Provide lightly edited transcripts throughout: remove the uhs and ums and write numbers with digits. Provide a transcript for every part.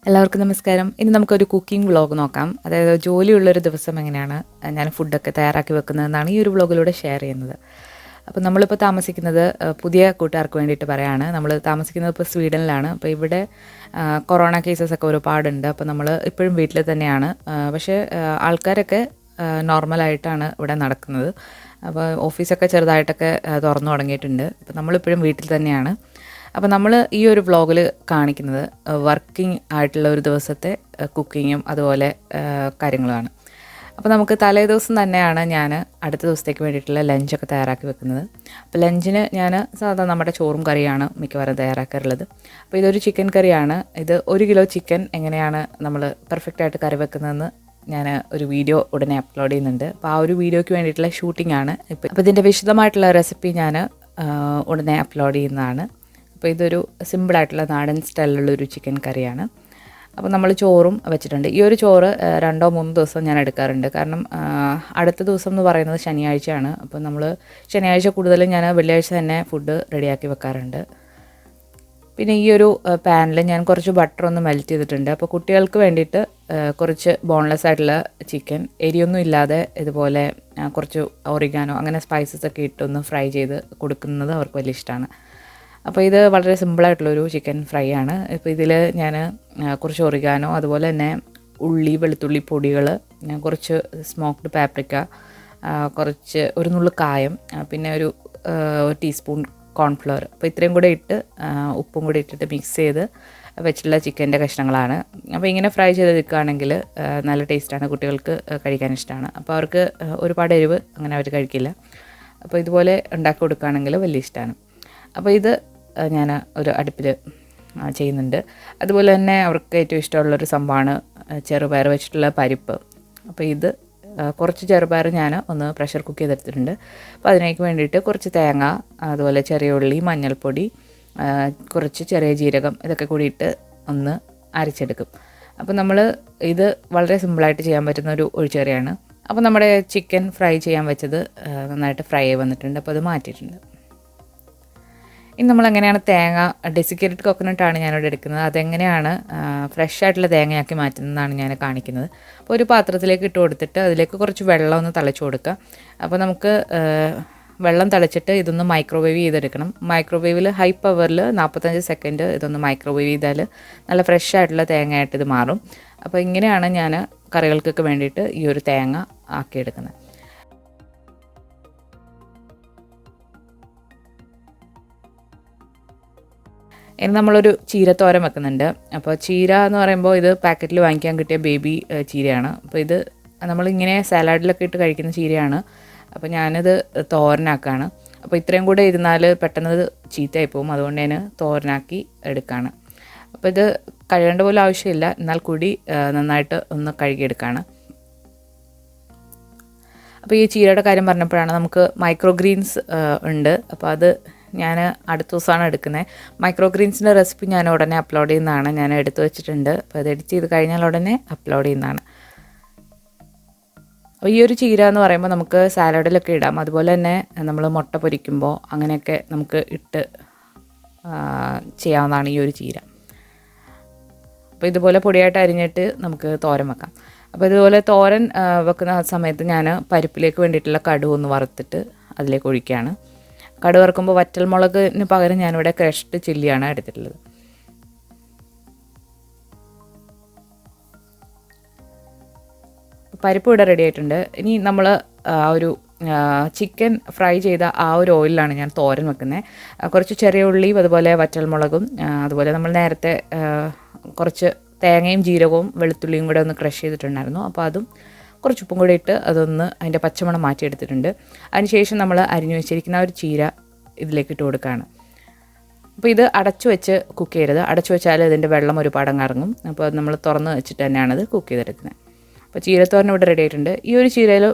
എല്ലാവർക്കും നമസ്കാരം. ഇനി നമുക്കൊരു കുക്കിംഗ് വ്ളോഗ് നോക്കാം. അതായത് ജോലിയുള്ളൊരു ദിവസം എങ്ങനെയാണ് ഞാൻ ഫുഡൊക്കെ തയ്യാറാക്കി വെക്കുന്നതെന്നാണ് ഈ ഒരു വ്ളോഗിലൂടെ ഷെയർ ചെയ്യുന്നത്. അപ്പോൾ നമ്മളിപ്പോൾ താമസിക്കുന്നത് പുതിയ കൂട്ടുകാർക്ക് വേണ്ടിയിട്ട് പറയാണ്. നമ്മൾ താമസിക്കുന്നത് ഇപ്പോൾ സ്വീഡനിലാണ്. അപ്പോൾ ഇവിടെ കൊറോണ കേസസൊക്കെ ഒരുപാടുണ്ട്. അപ്പോൾ നമ്മൾ ഇപ്പോഴും വീട്ടിൽ തന്നെയാണ്. പക്ഷേ ആൾക്കാരൊക്കെ നോർമലായിട്ടാണ് ഇവിടെ നടക്കുന്നത്. അപ്പോൾ ഓഫീസൊക്കെ ചെറുതായിട്ടൊക്കെ തുറന്നു തുടങ്ങിയിട്ടുണ്ട്. അപ്പോൾ നമ്മളിപ്പോഴും വീട്ടിൽ തന്നെയാണ്. അപ്പോൾ നമ്മൾ ഈ ഒരു വ്ളോഗിൽ കാണിക്കുന്നത് വർക്കിംഗ് ആയിട്ടുള്ള ഒരു ദിവസത്തെ കുക്കിങ്ങും അതുപോലെ കാര്യങ്ങളുമാണ്. അപ്പോൾ നമുക്ക് തലേ ദിവസം തന്നെയാണ് ഞാൻ അടുത്ത ദിവസത്തേക്ക് വേണ്ടിയിട്ടുള്ള ലഞ്ചൊക്കെ തയ്യാറാക്കി വെക്കുന്നത്. അപ്പോൾ ലഞ്ചിന് ഞാൻ സാധാരണ നമ്മുടെ ചോറും കറിയാണ് മിക്കവാറും തയ്യാറാക്കാറുള്ളത്. അപ്പോൾ ഇതൊരു ചിക്കൻ കറിയാണ്. ഇത് 1 കിലോ ചിക്കൻ എങ്ങനെയാണ് നമ്മൾ പെർഫെക്റ്റായിട്ട് കറി വെക്കുന്നതെന്ന് ഞാൻ ഒരു വീഡിയോ ഉടനെ അപ്ലോഡ് ചെയ്യുന്നുണ്ട്. അപ്പോൾ ആ ഒരു വീഡിയോയ്ക്ക് വേണ്ടിയിട്ടുള്ള ഷൂട്ടിംഗ് ആണ്. അപ്പോൾ ഇതിൻ്റെ വിശദമായിട്ടുള്ള റെസിപ്പി ഞാൻ ഉടനെ അപ്ലോഡ് ചെയ്യുന്നതാണ്. അപ്പോൾ ഇതൊരു സിമ്പിളായിട്ടുള്ള നാടൻ സ്റ്റൈലിലുള്ളൊരു ചിക്കൻ കറിയാണ്. അപ്പോൾ നമ്മൾ ചോറും വെച്ചിട്ടുണ്ട്. ഈ ഒരു ചോറ് 2-3 ദിവസം ഞാൻ എടുക്കാറുണ്ട്. കാരണം അടുത്ത ദിവസം എന്ന് പറയുന്നത് ശനിയാഴ്ചയാണ്. അപ്പോൾ നമ്മൾ ശനിയാഴ്ച കൂടുതലും ഞാൻ വെള്ളിയാഴ്ച തന്നെ ഫുഡ് റെഡിയാക്കി വെക്കാറുണ്ട്. പിന്നെ ഈ ഒരു പാനിൽ ഞാൻ കുറച്ച് ബട്ടർ ഒന്ന് മെൽറ്റ് ചെയ്തിട്ടുണ്ട്. അപ്പോൾ കുട്ടികൾക്ക് വേണ്ടിയിട്ട് കുറച്ച് ബോൺലെസ് ആയിട്ടുള്ള ചിക്കൻ എരിയൊന്നും ഇല്ലാതെ ഇതുപോലെ കുറച്ച് ഒറിഗാനോ അങ്ങനെ സ്പൈസസ് ഒക്കെ ഇട്ടൊന്ന് ഫ്രൈ ചെയ്ത് കൊടുക്കുന്നത് അവർക്ക് വലിയ ഇഷ്ടമാണ്. അപ്പോൾ ഇത് വളരെ സിമ്പിളായിട്ടുള്ളൊരു ചിക്കൻ ഫ്രൈ ആണ്. ഇപ്പോൾ ഇതിൽ ഞാൻ കുറച്ച് ഒറിഗാനോ അതുപോലെ തന്നെ ഉള്ളി വെളുത്തുള്ളി പൊടികൾ, കുറച്ച് സ്മോക്ക്ഡ് പാപ്രിക്ക, കുറച്ച് ഒരു നുള്ളു കായം, പിന്നെ ഒരു ടീസ്പൂൺ കോൺഫ്ലവർ, അപ്പോൾ ഇത്രയും കൂടെ ഇട്ട് ഉപ്പും കൂടി ഇട്ടിട്ട് മിക്സ് ചെയ്ത് വെച്ചിട്ടുള്ള ചിക്കൻ്റെ കഷ്ണങ്ങളാണ്. അപ്പോൾ ഇങ്ങനെ ഫ്രൈ ചെയ്തെടുക്കുകയാണെങ്കിൽ നല്ല ടേസ്റ്റാണ്, കുട്ടികൾക്ക് കഴിക്കാൻ ഇഷ്ടമാണ്. അപ്പോൾ അവർക്ക് ഒരുപാട് എരിവ് അങ്ങനെ അവർ കഴിക്കില്ല. അപ്പോൾ ഇതുപോലെ ഉണ്ടാക്കി കൊടുക്കുകയാണെങ്കിൽ വലിയ ഇഷ്ടമാണ്. അപ്പോൾ ഇത് ഞാൻ ഒരു അടുപ്പിൽ ചെയ്യുന്നുണ്ട്. അതുപോലെ തന്നെ അവർക്ക് ഏറ്റവും ഇഷ്ടമുള്ളൊരു സംഭവമാണ് ചെറുപയർ വെച്ചിട്ടുള്ള പരിപ്പ്. അപ്പോൾ ഇത് കുറച്ച് ചെറുപയർ ഞാൻ ഒന്ന് പ്രഷർ കുക്ക് ചെയ്തെടുത്തിട്ടുണ്ട്. അപ്പോൾ അതിനേക്ക് വേണ്ടിയിട്ട് കുറച്ച് തേങ്ങ, അതുപോലെ ചെറിയ ഉള്ളി, മഞ്ഞൾപ്പൊടി, കുറച്ച് ചെറിയ ജീരകം ഇതൊക്കെ കൂടിയിട്ട് ഒന്ന് അരച്ചെടുക്കും. അപ്പോൾ നമ്മൾ ഇത് വളരെ സിമ്പിളായിട്ട് ചെയ്യാൻ പറ്റുന്ന ഒരു ഒഴിച്ചുകറിയാണ്. അപ്പോൾ നമ്മുടെ ചിക്കൻ ഫ്രൈ ചെയ്യാൻ വെച്ചത് നന്നായിട്ട് ഫ്രൈ ആയി വന്നിട്ടുണ്ട്. അപ്പോൾ അത് മാറ്റിയിട്ടുണ്ട്. ഇനി നമ്മളെങ്ങനെയാണ് തേങ്ങ ഡെസിക്കേറ്റഡ് കോക്കനട്ടാണ് ഞാനിവിടെ എടുക്കുന്നത്. അതെങ്ങനെയാണ് ഫ്രഷ് ആയിട്ടുള്ള തേങ്ങയാക്കി മാറ്റുന്നതാണ് ഞാൻ കാണിക്കുന്നത്. അപ്പോൾ ഒരു പാത്രത്തിലേക്ക് ഇട്ട് കൊടുത്തിട്ട് അതിലേക്ക് കുറച്ച് വെള്ളം ഒന്ന് തിളച്ച് കൊടുക്കുക. അപ്പോൾ നമുക്ക് വെള്ളം തിളച്ചിട്ട് ഇതൊന്ന് മൈക്രോവേവ് ചെയ്തെടുക്കണം. മൈക്രോവേവിൽ ഹൈ പവറിൽ 45 സെക്കൻഡ് ഇതൊന്ന് മൈക്രോവേവ് ചെയ്താൽ നല്ല ഫ്രഷ് ആയിട്ടുള്ള തേങ്ങയായിട്ട് ഇത് മാറും. അപ്പോൾ ഇങ്ങനെയാണ് ഞാൻ കറികൾക്കൊക്കെ വേണ്ടിയിട്ട് ഈ ഒരു തേങ്ങ ആക്കിയെടുക്കുന്നത്. ഇനി നമ്മളൊരു ചീരത്തോരൻ വെക്കുന്നുണ്ട്. അപ്പോൾ ചീര എന്ന് പറയുമ്പോൾ ഇത് പാക്കറ്റിൽ വാങ്ങിക്കാൻ കിട്ടിയ ബേബി ചീരയാണ്. അപ്പോൾ ഇത് നമ്മളിങ്ങനെ സാലഡിലൊക്കെ ഇട്ട് കഴിക്കുന്ന ചീരയാണ്. അപ്പോൾ ഞാനിത് തോരനാക്കുകയാണ്. അപ്പോൾ ഇത്രയും കൂടെ ഇരുന്നാൽ പെട്ടെന്ന് ചീത്തയായി പോകും, അതുകൊണ്ട് ഞാൻ തോരനാക്കി എടുക്കുകയാണ്. അപ്പോൾ ഇത് കഴുകേണ്ട പോലും ആവശ്യമില്ല, എന്നാൽ കൂടി നന്നായിട്ട് ഒന്ന് കഴുകിയെടുക്കുകയാണ്. അപ്പോൾ ഈ ചീരയുടെ കാര്യം പറഞ്ഞപ്പോഴാണ് നമുക്ക് മൈക്രോ ഗ്രീൻസ് ഉണ്ട്. അപ്പോൾ അത് ഞാൻ അടുത്ത ദിവസമാണ് എടുക്കുന്നത്. മൈക്രോ ഗ്രീൻസിൻ്റെ റെസിപ്പി ഞാൻ ഉടനെ അപ്ലോഡ് ചെയ്യുന്നതാണ്. ഞാൻ എടുത്തു വെച്ചിട്ടുണ്ട്. അപ്പോൾ അത് എഡിറ്റ് ചെയ്ത് കഴിഞ്ഞാൽ ഉടനെ അപ്ലോഡ് ചെയ്യുന്നതാണ്. അപ്പോൾ ഈ ഒരു ചീര എന്ന് പറയുമ്പോൾ നമുക്ക് സാലഡിലൊക്കെ ഇടാം. അതുപോലെ തന്നെ നമ്മൾ മുട്ട പൊരിക്കുമ്പോൾ അങ്ങനെയൊക്കെ നമുക്ക് ഇട്ട് ചെയ്യാവുന്നതാണ് ഈ ഒരു ചീര. അപ്പോൾ ഇതുപോലെ പൊടിയായിട്ട് അരിഞ്ഞിട്ട് നമുക്ക് തോരൻ വെക്കാം. അപ്പോൾ ഇതുപോലെ തോരൻ വെക്കുന്ന സമയത്ത് ഞാൻ പരിപ്പിലേക്ക് വേണ്ടിയിട്ടുള്ള കടുക് ഒന്ന് വറുത്തിട്ട് അതിലേക്ക് ഒഴിക്കുകയാണ്. കടുക് വറുക്കുമ്പോൾ വറ്റൽമുളകിന് പകരം ഞാനിവിടെ ക്രഷ്ഡ് ചില്ലിയാണ് എടുത്തിട്ടുള്ളത്. പരിപ്പ് ഇവിടെ റെഡി ആയിട്ടുണ്ട്. ഇനി നമ്മൾ ആ ഒരു ചിക്കൻ ഫ്രൈ ചെയ്ത ആ ഒരു ഓയിലാണ് ഞാൻ തോരൻ വെക്കുന്നത്. കുറച്ച് ചെറിയ ഉള്ളിയും അതുപോലെ വറ്റൽമുളകും, അതുപോലെ നമ്മൾ നേരത്തെ കുറച്ച് തേങ്ങയും ജീരകവും വെളുത്തുള്ളിയും കൂടെ ഒന്ന് ക്രഷ് ചെയ്തിട്ടുണ്ടായിരുന്നു. അപ്പോൾ അതും കുറച്ച് ഉപ്പും കൂടി ഇട്ട് അതൊന്ന് അതിൻ്റെ പച്ചമണം മാറ്റിയെടുത്തിട്ടുണ്ട്. അതിനുശേഷം നമ്മൾ അരിഞ്ഞു വെച്ചിരിക്കുന്ന ഒരു ചീര ഇതിലേക്ക് ഇട്ട് കൊടുക്കുകയാണ്. അപ്പോൾ ഇത് അടച്ചു വെച്ച് കുക്ക് ചെയ്യരുത്. അടച്ചു വെച്ചാൽ ഇതിൻ്റെ വെള്ളം ഒരുപാട് അങ്ങ് ഇറങ്ങും. അപ്പോൾ അത് നമ്മൾ തുറന്ന് വെച്ചിട്ട് തന്നെയാണത് കുക്ക് ചെയ്തെടുക്കുന്നത്. അപ്പോൾ ചീരത്തോരൻ ഇവിടെ റെഡി ആയിട്ടുണ്ട്. ഈ ഒരു ചീരയിൽ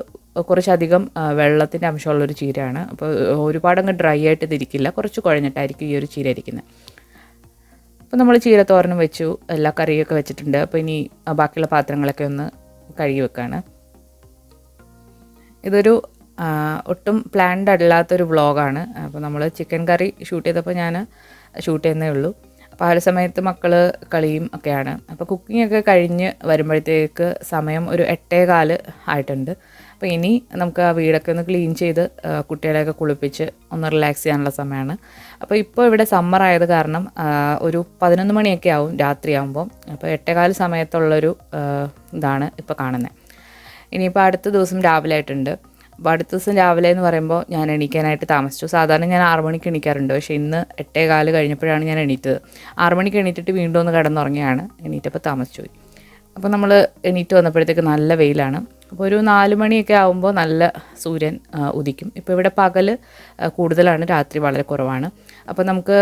കുറച്ചധികം വെള്ളത്തിൻ്റെ അംശമുള്ളൊരു ചീരയാണ്. അപ്പോൾ ഒരുപാടങ്ങ് ഡ്രൈ ആയിട്ട് ഇതിരിക്കില്ല, കുറച്ച് കുഴഞ്ഞിട്ടായിരിക്കും ഈ ഒരു ചീര ഇരിക്കുന്നത്. അപ്പോൾ നമ്മൾ ചീരത്തോരനും വെച്ചു, എല്ലാ കറിയൊക്കെ വെച്ചിട്ടുണ്ട്. അപ്പോൾ ഇനി ബാക്കിയുള്ള പാത്രങ്ങളൊക്കെ ഒന്ന് കഴുകി വെക്കുകയാണ്. ഇതൊരു ഒട്ടും പ്ലാൻഡ് അല്ലാത്തൊരു വ്ളോഗാണ്. അപ്പോൾ നമ്മൾ ചിക്കൻ കറി ഷൂട്ട് ചെയ്തപ്പോൾ ഞാൻ ഷൂട്ട് ചെയ്യുന്നേ ഉള്ളൂ. അപ്പോൾ ആ ഒരു സമയത്ത് മക്കൾ കളിയും ഒക്കെയാണ്. അപ്പോൾ കുക്കിംഗ് ഒക്കെ കഴിഞ്ഞ് വരുമ്പോഴത്തേക്ക് സമയം ഒരു 8:15 ആയിട്ടുണ്ട്. അപ്പോൾ ഇനി നമുക്ക് ആ വീടൊക്കെ ഒന്ന് ക്ലീൻ ചെയ്ത് കുട്ടികളെയൊക്കെ കുളിപ്പിച്ച് ഒന്ന് റിലാക്സ് ചെയ്യാനുള്ള സമയമാണ്. അപ്പോൾ ഇപ്പോൾ ഇവിടെ സമ്മർ ആയത് കാരണം ഒരു 11 മണിയൊക്കെ ആവും രാത്രിയാകുമ്പോൾ. അപ്പോൾ 8:15 സമയത്തുള്ളൊരു ഇതാണ് ഇപ്പോൾ കാണുന്നത്. ഇനിയിപ്പോൾ അടുത്ത ദിവസം രാവിലെ ആയിട്ടുണ്ട്. അപ്പോൾ അടുത്ത ദിവസം രാവിലെ എന്ന് പറയുമ്പോൾ ഞാൻ എണീക്കാനായിട്ട് താമസിച്ചു. സാധാരണ ഞാൻ 6 മണിക്ക് എണീക്കാറുണ്ട്, പക്ഷേ ഇന്ന് 8:15 കഴിഞ്ഞപ്പോഴാണ് ഞാൻ എണീറ്റത്. 6 മണിക്ക് എണീറ്റിട്ട് വീണ്ടും ഒന്ന് കിടന്നുറങ്ങിയാണ്. എണീറ്റപ്പോൾ താമസിച്ചു പോയി. അപ്പോൾ നമ്മൾ എണീറ്റ് വന്നപ്പോഴത്തേക്ക് നല്ല വെയിലാണ്. അപ്പോൾ ഒരു 4 മണിയൊക്കെ ആകുമ്പോൾ നല്ല സൂര്യൻ ഉദിക്കും. ഇപ്പോൾ ഇവിടെ പകൽ കൂടുതലാണ്, രാത്രി വളരെ കുറവാണ്. അപ്പോൾ നമുക്ക്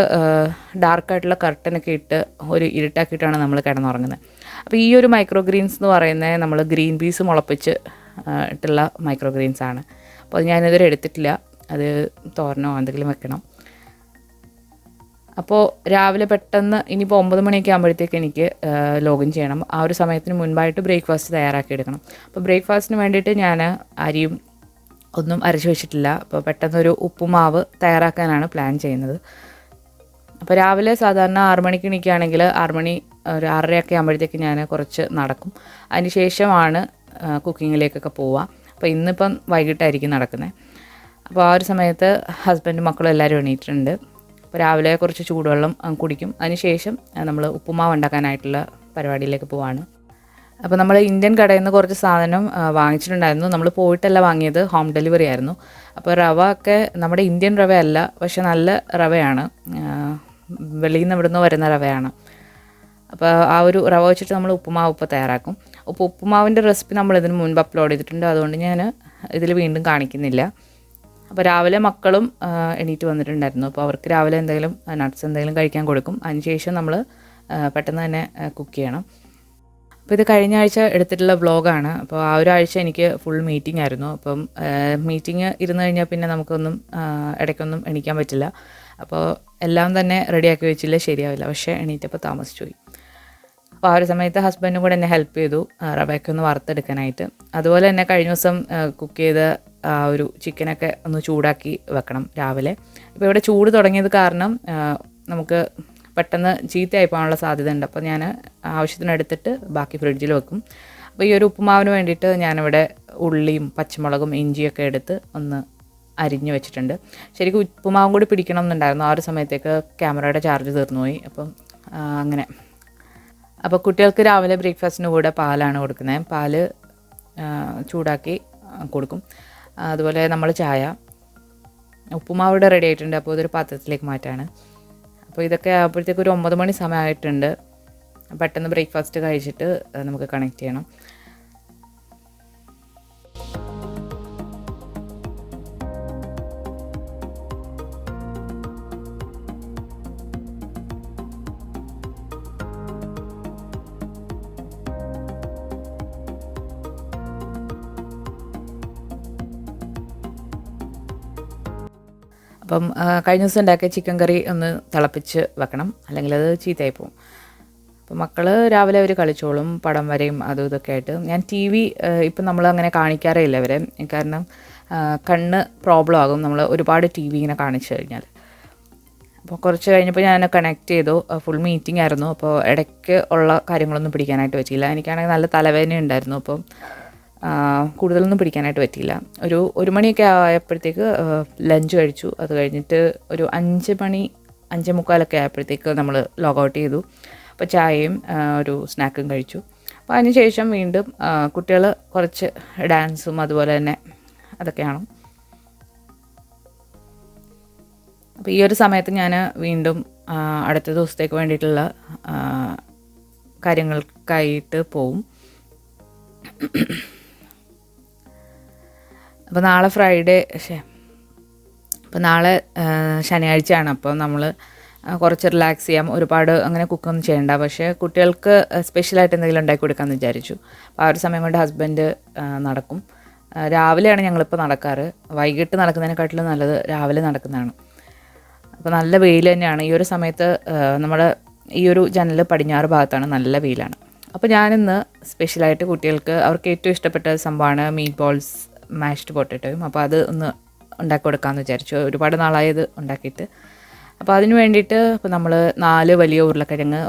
ഡാർക്കായിട്ടുള്ള കർട്ടനൊക്കെ ഇട്ട് ഒരു ഇരുട്ടാക്കിയിട്ടാണ് നമ്മൾ കിടന്നുറങ്ങുന്നത്. അപ്പോൾ ഈ ഒരു മൈക്രോ ഗ്രീൻസ് എന്ന് പറയുന്നത് നമ്മൾ ഗ്രീൻ പീസ് മുളപ്പിച്ച് ഇട്ടുള്ള മൈക്രോ ഗ്രീൻസ് ആണ്. അപ്പോൾ ഞാനിതുവരെ എടുത്തിട്ടില്ല, അത് തോരനോ എന്തെങ്കിലും വെക്കണം. അപ്പോൾ രാവിലെ പെട്ടെന്ന് ഇനിയിപ്പോൾ 9 മണിയൊക്കെ ആകുമ്പോഴത്തേക്ക് എനിക്ക് ലോഗിൻ ചെയ്യണം. ആ ഒരു സമയത്തിന് മുൻപായിട്ട് ബ്രേക്ക്ഫാസ്റ്റ് തയ്യാറാക്കി എടുക്കണം. അപ്പോൾ ബ്രേക്ക്ഫാസ്റ്റിന് വേണ്ടിയിട്ട് ഞാൻ അരിയും ഒന്നും അരച്ച് വെച്ചിട്ടില്ല. അപ്പോൾ പെട്ടെന്നൊരു ഉപ്പുമാവ് തയ്യാറാക്കാനാണ് പ്ലാൻ ചെയ്യുന്നത്. അപ്പോൾ രാവിലെ സാധാരണ 6 മണിക്ക് എണീക്കുകയാണെങ്കിൽ 6 മണി ഒരു 6:30 ആകുമ്പോഴത്തേക്ക് ഞാൻ കുറച്ച് നടക്കും. അതിന് ശേഷമാണ് കുക്കിങ്ങിലേക്കൊക്കെ പോവുക. അപ്പോൾ ഇന്നിപ്പം വൈകിട്ടായിരിക്കും നടക്കുന്നത്. അപ്പോൾ ആ ഒരു സമയത്ത് ഹസ്ബൻഡും മക്കളും എല്ലാവരും എണീറ്റിട്ടുണ്ട്. അപ്പോൾ രാവിലെ കുറച്ച് ചൂടുവെള്ളം കുടിക്കും. അതിന് ശേഷം നമ്മൾ ഉപ്പുമാവ് ഉണ്ടാക്കാനായിട്ടുള്ള പരിപാടിയിലേക്ക് പോവാണ്. അപ്പോൾ നമ്മൾ ഇന്ത്യൻ കടയിൽ നിന്ന് കുറച്ച് സാധനം വാങ്ങിച്ചിട്ടുണ്ടായിരുന്നു. നമ്മൾ പോയിട്ടല്ല വാങ്ങിയത്, ഹോം ഡെലിവറി ആയിരുന്നു. അപ്പോൾ റവ ഒക്കെ നമ്മുടെ ഇന്ത്യൻ റവയല്ല, പക്ഷെ നല്ല റവയാണ്, വെളിയിൽ നിന്ന് ഇവിടുന്ന് വരുന്ന റവയാണ്. അപ്പോൾ ആ ഒരു റവ വെച്ചിട്ട് നമ്മൾ ഉപ്പുമാവ് ഇപ്പോൾ തയ്യാറാക്കും. അപ്പോൾ ഉപ്പുമാവിൻ്റെ റെസിപ്പി നമ്മൾ ഇതിന് മുൻപ് അപ്ലോഡ് ചെയ്തിട്ടുണ്ട്, അതുകൊണ്ട് ഞാൻ ഇതിൽ വീണ്ടും കാണിക്കുന്നില്ല. അപ്പോൾ രാവിലെ മക്കളും എണീറ്റ് വന്നിട്ടുണ്ടായിരുന്നു. അപ്പോൾ അവർക്ക് രാവിലെ എന്തെങ്കിലും നട്ട്സ് എന്തെങ്കിലും കഴിക്കാൻ കൊടുക്കും. അതിനുശേഷം നമ്മൾ പെട്ടെന്ന് തന്നെ കുക്ക് ചെയ്യണം. അപ്പോൾ ഇത് കഴിഞ്ഞ ആഴ്ച എടുത്തിട്ടുള്ള വ്ളോഗാണ്. അപ്പോൾ ആ ഒരാഴ്ച എനിക്ക് ഫുൾ മീറ്റിംഗ് ആയിരുന്നു. അപ്പം മീറ്റിംഗ് ഇരുന്ന് കഴിഞ്ഞാൽ പിന്നെ നമുക്കൊന്നും ഇടയ്ക്കൊന്നും എണീക്കാൻ പറ്റില്ല. അപ്പോൾ എല്ലാം തന്നെ റെഡിയാക്കി വെച്ചില്ല, ശരിയാവില്ല. പക്ഷേ എണീറ്റപ്പോൾ താമസിച്ചു പോയി. അപ്പോൾ ആ ഒരു സമയത്ത് ഹസ്ബൻഡും കൂടെ എന്നെ ഹെൽപ്പ് ചെയ്തു റവയൊക്കെ ഒന്ന് വറുത്തെടുക്കാനായിട്ട്. അതുപോലെ തന്നെ കഴിഞ്ഞ ദിവസം കുക്ക് ചെയ്ത ഒരു ചിക്കനൊക്കെ ഒന്ന് ചൂടാക്കി വെക്കണം രാവിലെ. ഇപ്പോൾ ഇവിടെ ചൂട് തുടങ്ങിയത് കാരണം നമുക്ക് പെട്ടെന്ന് ചീത്തയായി പോകാനുള്ള സാധ്യത ഉണ്ട്. അപ്പോൾ ഞാൻ ആവശ്യത്തിനെടുത്തിട്ട് ബാക്കി ഫ്രിഡ്ജിൽ വെക്കും. അപ്പോൾ ഈ ഒരു ഉപ്പുമാവിന് വേണ്ടിയിട്ട് ഞാനിവിടെ ഉള്ളിയും പച്ചമുളകും ഇഞ്ചിയൊക്കെ എടുത്ത് ഒന്ന് അരിഞ്ഞ് വെച്ചിട്ടുണ്ട്. ശരിക്കും ഉപ്പുമാവും കൂടി പിടിക്കണം എന്നുണ്ടായിരുന്നു. ആ ഒരു സമയത്തേക്ക് ക്യാമറയുടെ ചാർജ് തീർന്നു പോയി. അപ്പം അങ്ങനെ. അപ്പോൾ കുട്ടികൾക്ക് രാവിലെ ബ്രേക്ക്ഫാസ്റ്റിന് കൂടെ പാലാണ് കൊടുക്കുന്നത്. പാല് ചൂടാക്കി കൊടുക്കും. അതുപോലെ നമ്മൾ ചായ. ഉപ്പുമാവ് ഇവിടെ റെഡി ആയിട്ടുണ്ട്. അപ്പോൾ ഇതൊരു പാത്രത്തിലേക്ക് മാറ്റാണ്. അപ്പോൾ ഇതൊക്കെ ആകുമ്പോഴത്തേക്ക് ഒരു 9 മണി സമയമായിട്ടുണ്ട്. പെട്ടെന്ന് ബ്രേക്ക്ഫാസ്റ്റ് കഴിച്ചിട്ട് നമുക്ക് കണക്ട് ചെയ്യണം. അപ്പം കഴിഞ്ഞ ദിവസം ഉണ്ടാക്കിയ ചിക്കൻ കറി ഒന്ന് തിളപ്പിച്ച് വെക്കണം, അല്ലെങ്കിൽ അത് ചീത്തയായി പോകും. അപ്പോൾ മക്കൾ രാവിലെ അവർ കളിച്ചോളും, പടം വരെയും അതും ഇതൊക്കെ ആയിട്ട്. ഞാൻ ടി വി ഇപ്പം നമ്മൾ അങ്ങനെ കാണിക്കാറേ ഇല്ല അവരെ, കാരണം കണ്ണ് പ്രോബ്ലം ആകും നമ്മൾ ഒരുപാട് ടി വി ഇങ്ങനെ കാണിച്ചു കഴിഞ്ഞാൽ. അപ്പോൾ കുറച്ച് കഴിഞ്ഞപ്പോൾ ഞാൻ കണക്ട് ചെയ്തു. ഫുൾ മീറ്റിംഗ് ആയിരുന്നു. അപ്പോൾ ഇടയ്ക്ക് ഉള്ള കാര്യങ്ങളൊന്നും പിടിക്കാനായിട്ട് പറ്റിയില്ല. എനിക്കാണെങ്കിൽ നല്ല തലവേദന ഉണ്ടായിരുന്നു. അപ്പം കൂടുതലൊന്നും പിടിക്കാനായിട്ട് പറ്റിയില്ല. ഒരു 1 മണിയൊക്കെ ആയപ്പോഴത്തേക്ക് ലഞ്ച് കഴിച്ചു. അത് കഴിഞ്ഞിട്ട് ഒരു 5 മണി 5:45 ആയപ്പോഴത്തേക്ക് നമ്മൾ ലോഗൗട്ട് ചെയ്തു. അപ്പോൾ ചായയും ഒരു സ്നാക്കും കഴിച്ചു. അപ്പോൾ അതിന് ശേഷം വീണ്ടും കുട്ടികൾ കുറച്ച് ഡാൻസും അതുപോലെ തന്നെ അതൊക്കെയാണ്. അപ്പോൾ ഈ ഒരു സമയത്ത് ഞാൻ വീണ്ടും അടുത്ത ദിവസത്തേക്ക് വേണ്ടിയിട്ടുള്ള കാര്യങ്ങൾക്കായിട്ട് പോവും. അപ്പോൾ നാളെ അപ്പോൾ നാളെ ശനിയാഴ്ചയാണ്. അപ്പോൾ നമ്മൾ കുറച്ച് റിലാക്സ് ചെയ്യാം, ഒരുപാട് അങ്ങനെ കുക്കൊന്നും ചെയ്യണ്ട. പക്ഷേ കുട്ടികൾക്ക് സ്പെഷ്യലായിട്ട് എന്തെങ്കിലും ഉണ്ടാക്കി കൊടുക്കാമെന്ന് വിചാരിച്ചു. അപ്പോൾ ആ ഒരു സമയം കൊണ്ട് ഹസ്ബൻഡ് നടക്കും. രാവിലെയാണ് ഞങ്ങളിപ്പോൾ നടക്കാറ്. വൈകിട്ട് നടക്കുന്നതിനെക്കാട്ടിലും നല്ലത് രാവിലെ നടക്കുന്നതാണ്. അപ്പോൾ നല്ല വെയിൽ തന്നെയാണ്. ഈ ഒരു സമയത്ത് നമ്മുടെ ഈ ഒരു ജനൽ പടിഞ്ഞാറ് ഭാഗത്താണ്, നല്ല വെയിലാണ്. അപ്പോൾ ഞാനിന്ന് സ്പെഷ്യലായിട്ട് കുട്ടികൾക്ക് അവർക്ക് ഏറ്റവും ഇഷ്ടപ്പെട്ട സംഭവമാണ് മീറ്റ് ബോൾസ് മാഷ്ഡ് പൊട്ടറ്റോയും. അപ്പോൾ അത് ഒന്ന് ഉണ്ടാക്കി കൊടുക്കാമെന്ന് വിചാരിച്ചു. ഒരുപാട് നാളായത് ഉണ്ടാക്കിയിട്ട്. അപ്പോൾ അതിന് വേണ്ടിയിട്ട് ഇപ്പോൾ നമ്മൾ 4 വലിയ ഉരുളക്കിഴങ്ങ്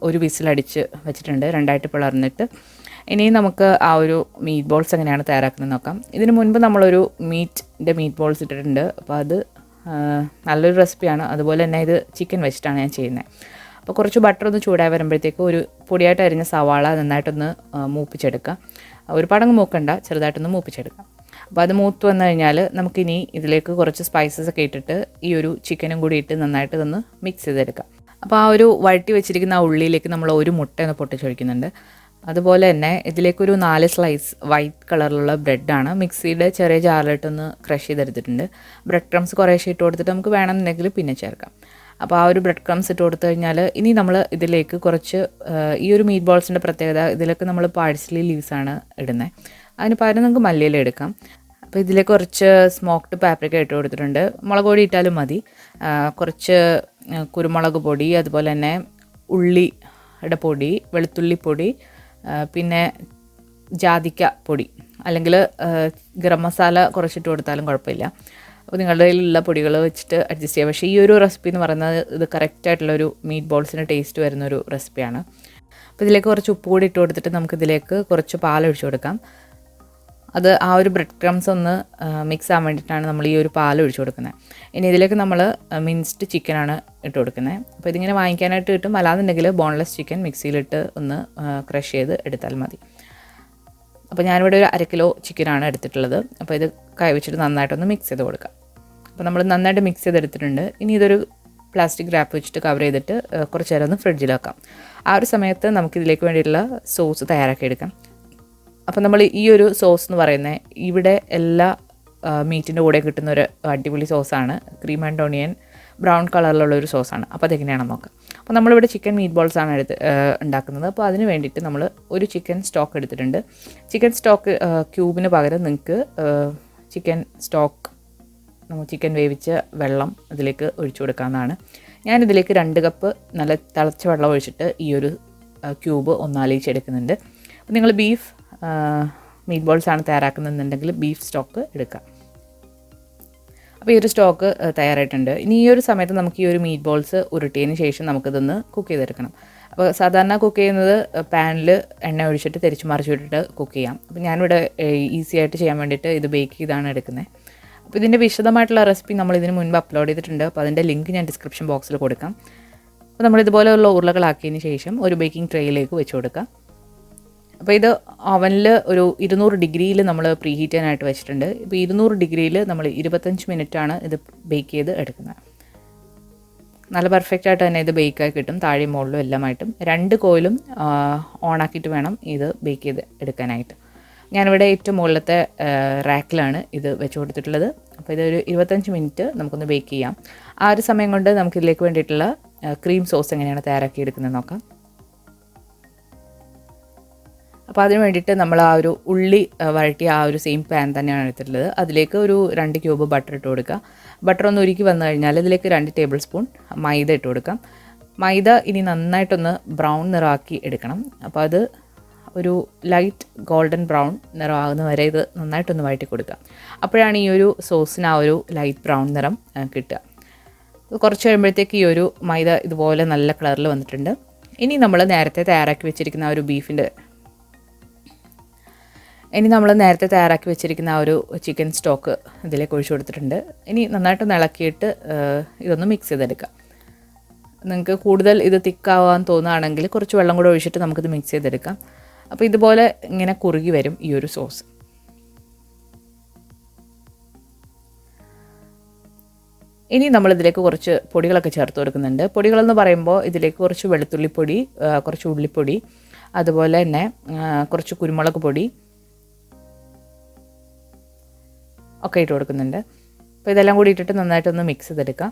ഒരു വിസിലടിച്ച് വെച്ചിട്ടുണ്ട്, 2ആയിട്ട് പിളർന്നിട്ട്. ഇനി നമുക്ക് ആ ഒരു മീറ്റ് ബോൾസ് എങ്ങനെയാണ് തയ്യാറാക്കുന്നത് നോക്കാം. ഇതിന് മുൻപ് നമ്മളൊരു മീറ്റ് ബോൾസ് ഇട്ടിട്ടുണ്ട്. അപ്പോൾ അത് നല്ലൊരു റെസിപ്പിയാണ്. അതുപോലെ തന്നെ ഇത് ചിക്കൻ വെച്ചിട്ടാണ് ഞാൻ ചെയ്യുന്നത്. അപ്പോൾ കുറച്ച് ബട്ടർ ഒന്ന് ചൂടായി വരുമ്പോഴത്തേക്ക് ഒരു പൊടിയായിട്ട് അരിഞ്ഞ സവാള നന്നായിട്ടൊന്ന് മൂപ്പിച്ചെടുക്കുക. ഒരുപാടങ്ങ് മൂക്കണ്ട, ചെറുതായിട്ടൊന്ന് മൂപ്പിച്ചെടുക്കാം. അപ്പോൾ അത് മൂത്ത് വന്നു കഴിഞ്ഞാൽ നമുക്കിനി ഇതിലേക്ക് കുറച്ച് സ്പൈസസ് ഒക്കെ ഇട്ടിട്ട് ഈ ഒരു ചിക്കനും കൂടി ഇട്ട് നന്നായിട്ട് ഇതൊന്ന് മിക്സ് ചെയ്തെടുക്കാം. അപ്പോൾ ആ ഒരു വഴറ്റി വെച്ചിരിക്കുന്ന ആ ഉള്ളിയിലേക്ക് നമ്മൾ ഒരു മുട്ട ഒന്ന് പൊട്ടിച്ചൊഴിക്കുന്നുണ്ട്. അതുപോലെ തന്നെ ഇതിലേക്കൊരു 4 സ്ലൈസ് വൈറ്റ് കളറിലുള്ള ബ്രെഡാണ് മിക്സിയുടെ ചെറിയ ജാറിലിട്ടൊന്ന് ക്രഷ് ചെയ്തെടുത്തിട്ടുണ്ട്. ബ്രെഡ് ക്രംസ് കുറേശ്ശെ ഇട്ട് കൊടുത്തിട്ട് നമുക്ക് വേണമെന്നുണ്ടെങ്കിൽ പിന്നെ ചേർക്കാം. അപ്പോൾ ആ ഒരു ബ്രെഡ് ക്രംസ് ഇട്ട് കൊടുത്തു കഴിഞ്ഞാൽ ഇനി നമ്മൾ ഇതിലേക്ക് കുറച്ച് ഈ ഒരു മീറ്റ് ബോൾസിൻ്റെ പ്രത്യേകത, ഇതിലേക്ക് നമ്മൾ പാഴ്സലി ലീവ്സാണ് ഇടുന്നത്. അതിന് പകരം നമുക്ക് മല്ലിയില എടുക്കാം. അപ്പോൾ ഇതിലേക്ക് കുറച്ച് സ്മോക്ഡ് പാപ്രിക്ക ഇട്ട് കൊടുത്തിട്ടുണ്ട്. മുളക് പൊടി ഇട്ടാലും മതി. കുറച്ച് കുരുമുളക് പൊടി, അതുപോലെ തന്നെ ഉള്ളിയുടെ പൊടി, വെളുത്തുള്ളിപ്പൊടി, പിന്നെ ജാതിക്ക പൊടി, അല്ലെങ്കിൽ ഗരം മസാല കുറച്ചിട്ട് കൊടുത്താലും കുഴപ്പമില്ല. അപ്പോൾ നിങ്ങളുടെ കയ്യിലുള്ള പൊടികൾ വെച്ചിട്ട് അഡ്ജസ്റ്റ് ചെയ്യുക. പക്ഷേ ഈ ഒരു റെസിപ്പി എന്ന് പറയുന്നത് ഇത് കറക്റ്റായിട്ടുള്ളൊരു മീറ്റ് ബോൾസിന് ടേസ്റ്റ് വരുന്നൊരു റെസിപ്പിയാണ്. അപ്പോൾ ഇതിലേക്ക് കുറച്ച് ഉപ്പ് കൂടി ഇട്ട് കൊടുത്തിട്ട് നമുക്കിതിലേക്ക് കുറച്ച് പാലൊഴിച്ച് കൊടുക്കാം. അത് ആ ഒരു ബ്രെഡ് ക്രംസ് ഒന്ന് മിക്സ് ആവാൻ വേണ്ടിയിട്ടാണ് നമ്മൾ ഈ ഒരു പാൽ ഒഴിച്ച് കൊടുക്കുന്നത്. ഇനി ഇതിലേക്ക് നമ്മൾ മിൻസ്ഡ് ചിക്കനാണ് ഇട്ട് കൊടുക്കുന്നത്. അപ്പോൾ ഇതിങ്ങനെ വാങ്ങിക്കാനായിട്ട് കിട്ടും. അല്ലാന്നുണ്ടെങ്കിൽ ബോൺലെസ് ചിക്കൻ മിക്സിയിലിട്ട് ഒന്ന് ക്രഷ് ചെയ്ത് എടുത്താൽ മതി. അപ്പോൾ ഞാനിവിടെ ഒരു 1/2 കിലോ ചിക്കനാണ് എടുത്തിട്ടുള്ളത്. അപ്പോൾ ഇത് കൈ വെച്ചിട്ട് നന്നായിട്ടൊന്ന് മിക്സ് ചെയ്ത് കൊടുക്കാം. അപ്പോൾ നമ്മൾ നന്നായിട്ട് മിക്സ് ചെയ്തെടുത്തിട്ടുണ്ട്. ഇനി ഇതൊരു പ്ലാസ്റ്റിക് റാപ്പ് വെച്ചിട്ട് കവർ ചെയ്തിട്ട് കുറച്ച് നേരം ഒന്ന് ഫ്രിഡ്ജിൽ വെക്കാം. ആ ഒരു സമയത്ത് നമുക്കിതിലേക്ക് വേണ്ടിയിട്ടുള്ള സോസ് തയ്യാറാക്കിയെടുക്കാം. അപ്പോൾ നമ്മൾ ഈ ഒരു സോസ് എന്ന് പറയുന്നത് ഇവിടെ എല്ലാ മീറ്റിൻ്റെ കൂടെ കിട്ടുന്ന ഒരു അടിപൊളി സോസാണ്. ക്രീം ആൻഡ് ഓണിയൻ ബ്രൗൺ കളറിലുള്ള ഒരു സോസാണ്. അപ്പോൾ അതെങ്ങനെയാണെന്ന് നോക്കാം. അപ്പോൾ നമ്മളിവിടെ ചിക്കൻ മീറ്റ് ബോൾസാണ് ഉണ്ടാക്കുന്നത്. അപ്പോൾ അതിന് വേണ്ടിയിട്ട് നമ്മൾ ഒരു ചിക്കൻ സ്റ്റോക്ക് എടുത്തിട്ടുണ്ട്. ചിക്കൻ സ്റ്റോക്ക് ക്യൂബിന് പകരം നിങ്ങൾക്ക് ചിക്കൻ വേവിച്ച വെള്ളം ഇതിലേക്ക് ഒഴിച്ചു കൊടുക്കാവുന്നതാണ്. ഞാനിതിലേക്ക് 2 കപ്പ് നല്ല തിളച്ച വെള്ളം ഒഴിച്ചിട്ട് ഈ ഒരു ക്യൂബ് ഒന്നാലിച്ചെടുക്കുന്നുണ്ട്. അപ്പോൾ നിങ്ങൾ ബീഫ് മീറ്റ് ബോൾസാണ് തയ്യാറാക്കുന്നതെന്നുണ്ടെങ്കിൽ ബീഫ് സ്റ്റോക്ക് എടുക്കാം. അപ്പോൾ ഈ ഒരു സ്റ്റോക്ക് തയ്യാറായിട്ടുണ്ട്. ഇനി ഈ ഒരു സമയത്ത് നമുക്ക് ഈ ഒരു മീറ്റ് ബോൾസ് ഉരുട്ടിയതിന് ശേഷം നമുക്കിതൊന്ന് കുക്ക് ചെയ്തെടുക്കണം. അപ്പോൾ സാധാരണ കുക്ക് ചെയ്യുന്നത് പാനിൽ എണ്ണ ഒഴിച്ചിട്ട് തിരിച്ച് മറിച്ചിട്ടിട്ട് കുക്ക് ചെയ്യാം. അപ്പോൾ ഞാനിവിടെ ഈസി ആയിട്ട് ചെയ്യാൻ വേണ്ടിയിട്ട് ഇത് ബേക്ക് ചെയ്താണ് എടുക്കുന്നത്. അപ്പോൾ ഇതിൻ്റെ വിശദമായിട്ടുള്ള റെസിപ്പി നമ്മൾ ഇതിന് മുൻപ് അപ്ലോഡ് ചെയ്തിട്ടുണ്ട്. അപ്പോൾ അതിൻ്റെ ലിങ്ക് ഞാൻ ഡിസ്ക്രിപ്ഷൻ ബോക്സിൽ കൊടുക്കാം. അപ്പോൾ നമ്മളിതുപോലെയുള്ള ഉരുളകളാക്കിയതിന് ശേഷം ഒരു ബേക്കിംഗ് ട്രേയിലേക്ക് വെച്ച് കൊടുക്കാം. അപ്പോൾ ഇത് ഓവനിൽ ഒരു 200 ഡിഗ്രിയിൽ നമ്മൾ പ്രീ ഹീറ്റ് ചെയ്യാനായിട്ട് വെച്ചിട്ടുണ്ട്. ഇപ്പോൾ 200 ഡിഗ്രിയിൽ നമ്മൾ 25 മിനിറ്റാണ് ഇത് ബേക്ക് ചെയ്ത് എടുക്കുന്നത്. നല്ല പെർഫെക്റ്റായിട്ട് തന്നെ ഇത് ബേക്കായി കിട്ടും, താഴെയും മുകളിലും എല്ലാമായിട്ടും. 2 കോയിലും ഓണാക്കിയിട്ട് വേണം ഇത് ബേക്ക് ചെയ്ത് എടുക്കാനായിട്ട്. ഞാനിവിടെ ഏറ്റവും മുകളിലത്തെ റാക്കിലാണ് ഇത് വെച്ച് കൊടുത്തിട്ടുള്ളത്. അപ്പോൾ ഇതൊരു 25 മിനിറ്റ് നമുക്കൊന്ന് ബേക്ക് ചെയ്യാം. ആ ഒരു സമയം കൊണ്ട് നമുക്കിതിലേക്ക് വേണ്ടിയിട്ടുള്ള ക്രീം സോസ് എങ്ങനെയാണ് തയ്യാറാക്കിയെടുക്കുന്നത് നോക്കാം. അപ്പോൾ അതിന് വേണ്ടിയിട്ട് നമ്മൾ ആ ഒരു ഉള്ളി വഴറ്റി ആ ഒരു സെയിം പാൻ തന്നെയാണ് എടുത്തിട്ടുള്ളത്. അതിലേക്ക് ഒരു 2 ക്യൂബ് ബട്ടർ ഇട്ട് കൊടുക്കുക. ബട്ടർ ഒന്ന് ഉരുക്കി വന്നു കഴിഞ്ഞാൽ ഇതിലേക്ക് 2 ടേബിൾ സ്പൂൺ മൈദ ഇട്ട് കൊടുക്കാം. മൈദ ഇനി നന്നായിട്ടൊന്ന് ബ്രൗൺ നിറമാക്കി എടുക്കണം. അപ്പോൾ അത് ഒരു ലൈറ്റ് ഗോൾഡൻ ബ്രൗൺ നിറമാകുന്ന വരെ ഇത് നന്നായിട്ടൊന്ന് വഴറ്റി കൊടുക്കുക. അപ്പോഴാണ് ഈ ഒരു സോസിന് ആ ഒരു ലൈറ്റ് ബ്രൗൺ നിറം കിട്ടുക. കുറച്ച് കഴിയുമ്പോഴത്തേക്ക് ഈ ഒരു മൈദ ഇതുപോലെ നല്ല കളറിൽ വന്നിട്ടുണ്ട്. ഇനി നമ്മൾ നേരത്തെ തയ്യാറാക്കി വെച്ചിരിക്കുന്ന ആ ഒരു ചിക്കൻ സ്റ്റോക്ക് ഇതിലേക്ക് ഒഴിച്ചു കൊടുത്തിട്ടുണ്ട്. ഇനി നന്നായിട്ടൊന്ന് ഇളക്കിയിട്ട് ഇതൊന്ന് മിക്സ് ചെയ്തെടുക്കാം. നിങ്ങൾക്ക് കൂടുതൽ ഇത് തിക്കാവാൻ തോന്നുകയാണെങ്കിൽ കുറച്ച് വെള്ളം കൂടെ ഒഴിച്ചിട്ട് നമുക്കിത് മിക്സ് ചെയ്തെടുക്കാം. അപ്പോൾ ഇതുപോലെ ഇങ്ങനെ കുറുകി വരും ഈ ഒരു സോസ്. ഇനി നമ്മളിതിലേക്ക് കുറച്ച് പൊടികളൊക്കെ ചേർത്ത് കൊടുക്കുന്നുണ്ട്. പൊടികളെന്ന് പറയുമ്പോൾ ഇതിലേക്ക് കുറച്ച് വെളുത്തുള്ളിപ്പൊടി, കുറച്ച് ഉള്ളിപ്പൊടി, അതുപോലെ തന്നെ കുറച്ച് കുരുമുളക് പൊടി ഒക്കെ ഇട്ട് കൊടുക്കുന്നുണ്ട്. അപ്പോൾ ഇതെല്ലാം കൂടി ഇട്ടിട്ട് നന്നായിട്ടൊന്ന് മിക്സ് ചെയ്തെടുക്കാം.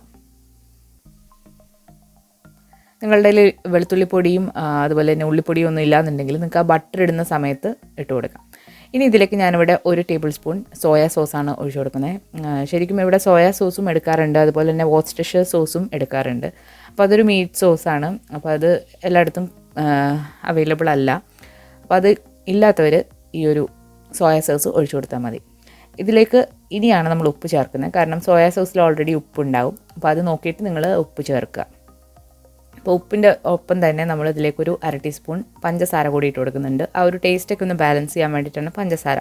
നിങ്ങളുടെ കയ്യിൽ വെളുത്തുള്ളിപ്പൊടിയും അതുപോലെ തന്നെ ഉള്ളിപ്പൊടിയും ഒന്നും ഇല്ലാന്നുണ്ടെങ്കിൽ നിങ്ങൾക്ക് ആ ബട്ടർ ഇടുന്ന സമയത്ത് ഇട്ട് കൊടുക്കാം. ഇനി ഇതിലേക്ക് ഞാനിവിടെ 1 ടേബിൾ സ്പൂൺ സോയാ സോസാണ് ഒഴിച്ചു കൊടുക്കുന്നത്. ശരിക്കും ഇവിടെ സോയാ സോസും എടുക്കാറുണ്ട്, അതുപോലെ തന്നെ വോസ്റ്റർഷെയർ സോസും എടുക്കാറുണ്ട്. അപ്പോൾ അതൊരു മീറ്റ് സോസാണ്. അപ്പോൾ അത് എല്ലായിടത്തും അവൈലബിൾ അല്ല. അപ്പോൾ അത് ഇല്ലാത്തവർ ഈ ഒരു സോയാ സോസ് ഒഴിച്ചു കൊടുത്താൽ മതി. ഇതിലേക്ക് ഇനിയാണ് നമ്മൾ ഉപ്പ് ചേർക്കുന്നത്. കാരണം സോയാ സോസിൽ ഓൾറെഡി ഉപ്പുണ്ടാവും. അപ്പോൾ അത് നോക്കിയിട്ട് നിങ്ങൾ ഉപ്പ് ചേർക്കുക. അപ്പോൾ ഉപ്പിൻ്റെ ഒപ്പം തന്നെ നമ്മൾ ഇതിലേക്കൊരു 1/2 ടീസ്പൂൺ പഞ്ചസാര കൂടി ഇട്ട് കൊടുക്കുന്നുണ്ട്. ആ ഒരു ടേസ്റ്റൊക്കെ ഒന്ന് ബാലൻസ് ചെയ്യാൻ വേണ്ടിയിട്ടാണ് പഞ്ചസാര.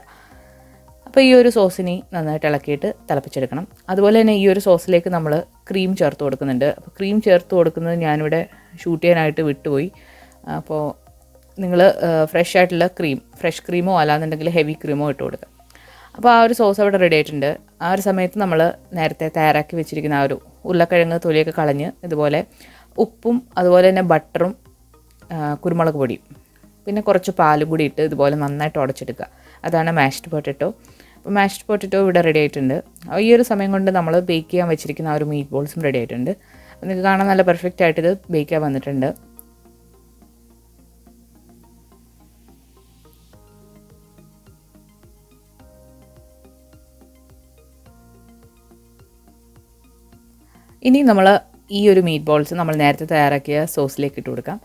അപ്പോൾ ഈ ഒരു സോസിനെ നന്നായിട്ട് ഇളക്കിയിട്ട് തിളപ്പിച്ചെടുക്കണം. അതുപോലെ തന്നെ ഈ ഒരു സോസിലേക്ക് നമ്മൾ ക്രീം ചേർത്ത് കൊടുക്കുന്നുണ്ട്. അപ്പോൾ ക്രീം ചേർത്ത് കൊടുക്കുന്നത് ഞാനിവിടെ ഷൂട്ട് ചെയ്യാനായിട്ട് വിട്ടുപോയി. അപ്പോൾ നിങ്ങൾ ഫ്രഷ് ക്രീമോ അല്ലാന്നുണ്ടെങ്കിൽ ഹെവി ക്രീമോ ഇട്ട് കൊടുക്കുക. അപ്പോൾ ആ ഒരു സോസ് അവിടെ റെഡി ആയിട്ടുണ്ട്. ആ ഒരു സമയത്ത് നമ്മൾ നേരത്തെ തയ്യാറാക്കി വെച്ചിരിക്കുന്ന ആ ഒരു ഉരുളക്കിഴങ്ങ് തൊലിയൊക്കെ കളഞ്ഞ് ഇതുപോലെ ഉപ്പും അതുപോലെ തന്നെ ബട്ടറും കുരുമുളക് പൊടിയും പിന്നെ കുറച്ച് പാലും കൂടി ഇട്ട് ഇതുപോലെ നന്നായിട്ട് ഉടച്ചെടുക്കുക. അതാണ് മാഷ്ഡ് പൊട്ടറ്റോ. അപ്പോൾ മാഷ്ഡ് പൊട്ടറ്റോ ഇവിടെ റെഡി ആയിട്ടുണ്ട്. ഈ ഒരു സമയം കൊണ്ട് നമ്മൾ ബേക്ക് ചെയ്യാൻ വെച്ചിരിക്കുന്ന ആ ഒരു മീറ്റ് ബോൾസും റെഡി ആയിട്ടുണ്ട്. അപ്പോൾ നിങ്ങൾക്ക് കാണാൻ നല്ല പെർഫെക്റ്റ് ആയിട്ട് ഇത് ബേക്ക് ചെയ്യാൻ വന്നിട്ടുണ്ട്. ഇനി നമ്മൾ ഈ ഒരു മീറ്റ് ബോൾസ് നമ്മൾ നേരത്തെ തയ്യാറാക്കിയ സോസിലേക്ക് ഇട്ട് കൊടുക്കാം.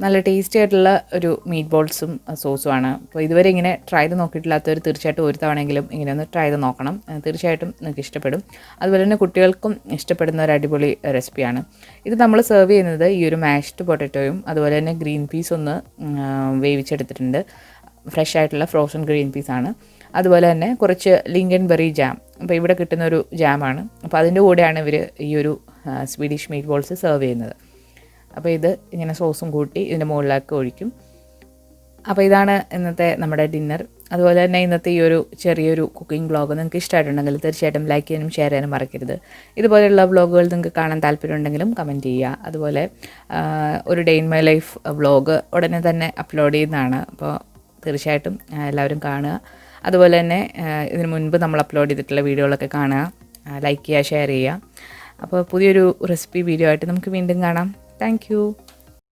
നല്ല ടേസ്റ്റി ആയിട്ടുള്ള ഒരു മീറ്റ് ബോൾസും സോസുമാണ്. അപ്പോൾ ഇതുവരെ ഇങ്ങനെ ട്രൈ ചെയ്ത് നോക്കിയിട്ടില്ലാത്തവർ തീർച്ചയായിട്ടും ഒരു തവണയെങ്കിലും ഇങ്ങനെ ഒന്ന് ട്രൈ ചെയ്ത് നോക്കണം. തീർച്ചയായിട്ടും നിങ്ങൾക്ക് ഇഷ്ടപ്പെടും. അതുപോലെ തന്നെ കുട്ടികൾക്കും ഇഷ്ടപ്പെടുന്ന ഒരു അടിപൊളി റെസിപ്പിയാണ്. ഇത് നമ്മൾ സെർവ് ചെയ്യുന്നത് ഈ ഒരു മാഷ്ഡ് പൊട്ടറ്റോയും അതുപോലെ തന്നെ ഗ്രീൻ പീസ് ഒന്ന് വേവിച്ചെടുത്തിട്ടുണ്ട്. ഫ്രഷ് ആയിട്ടുള്ള ഫ്രോസൺ ഗ്രീൻ പീസാണ്. അതുപോലെ തന്നെ കുറച്ച് ലിങ്കൻ ബെറി ജാം. അപ്പോൾ ഇവിടെ കിട്ടുന്ന ഒരു ജാമാണ്. അപ്പോൾ അതിൻ്റെ കൂടെയാണ് ഇവർ ഈ ഒരു സ്വീഡിഷ് മീറ്റ് ബോൾസ് സെർവ് ചെയ്യുന്നത്. അപ്പോൾ ഇത് ഇങ്ങനെ സോസും കൂട്ടി ഇതിൻ്റെ മുകളിലേക്ക് ഒഴിക്കും. അപ്പോൾ ഇതാണ് ഇന്നത്തെ നമ്മുടെ ഡിന്നർ. അതുപോലെ തന്നെ ഇന്നത്തെ ഈ ഒരു ചെറിയൊരു കുക്കിംഗ് വ്ളോഗ് നിങ്ങൾക്ക് ഇഷ്ടമായിട്ടുണ്ടെങ്കിൽ തീർച്ചയായിട്ടും ലൈക്ക് ചെയ്യാനും ഷെയർ ചെയ്യാനും മറക്കരുത്. ഇതുപോലെയുള്ള വ്ളോഗുകൾ നിങ്ങൾക്ക് കാണാൻ താല്പര്യമുണ്ടെങ്കിലും കമൻറ്റ് ചെയ്യുക. അതുപോലെ ഒരു day in my life vlog ഉടനെ തന്നെ അപ്ലോഡ് ചെയ്യുന്നതാണ്. അപ്പോൾ തീർച്ചയായിട്ടും എല്ലാവരും കാണുക. അതുപോലെ തന്നെ ഇതിന് മുൻപ് നമ്മൾ അപ്ലോഡ് ചെയ്തിട്ടുള്ള വീഡിയോകളൊക്കെ കാണുക, ലൈക്ക് ചെയ്യുക, ഷെയർ ചെയ്യുക. അപ്പോൾ പുതിയൊരു റെസിപ്പി വീഡിയോ ആയിട്ട് നമുക്ക് വീണ്ടും കാണാം. താങ്ക്